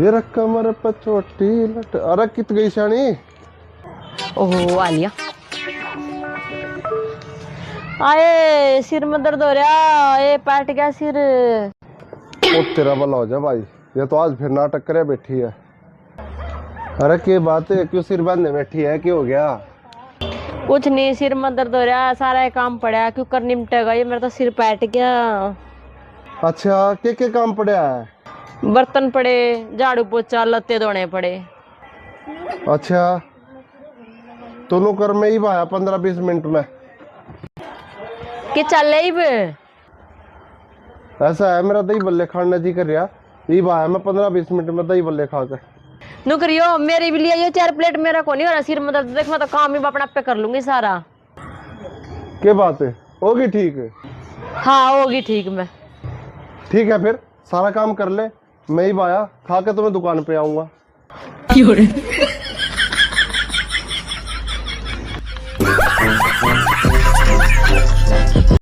ये रखा मेरे पे छोटी लट। अरे कित गई शानी। ओहो आलिया आए सिर में दर्द हो रहा। ये पैट गया सिर। ओ तेरा भला हो जाए भाई, ये तो आज फिर नाटक करे बैठी है। अरे क्या बात है, क्यों सिर बांधने बैठी है, क्या हो गया? कुछ नहीं, सिर में दर्द हो रहा, सारा काम पड़ा क्यों कर निपटेगा ये, मेरा तो सिर पैट गया। अच्छा क्या काम पड़ा है? बर्तन पड़े, झाड़ू पोछा, लत्ते धोने पड़े। अच्छा तो नो कर, मैं ही भाया 15-20 मिनट में। कि चल ही बे। ऐसा है, मेरा दही बल्ले खाने जी कर रहा, ये भाया मैं 15-20 मिनट में दही बल्ले खा कर। नु करियो मेरे भी लिए ये 4 प्लेट, मेरा को नहीं हो रहा सिर में दर्द। देख मैं तो काम ही अपना पे कर लूंगी सारा। क्या बात है, होगी ठीक है? हाँ होगी ठीक। मैं ठीक है फिर सारा काम कर ले, मैं ही भाया खा के तुम्हें दुकान पे आऊंगा।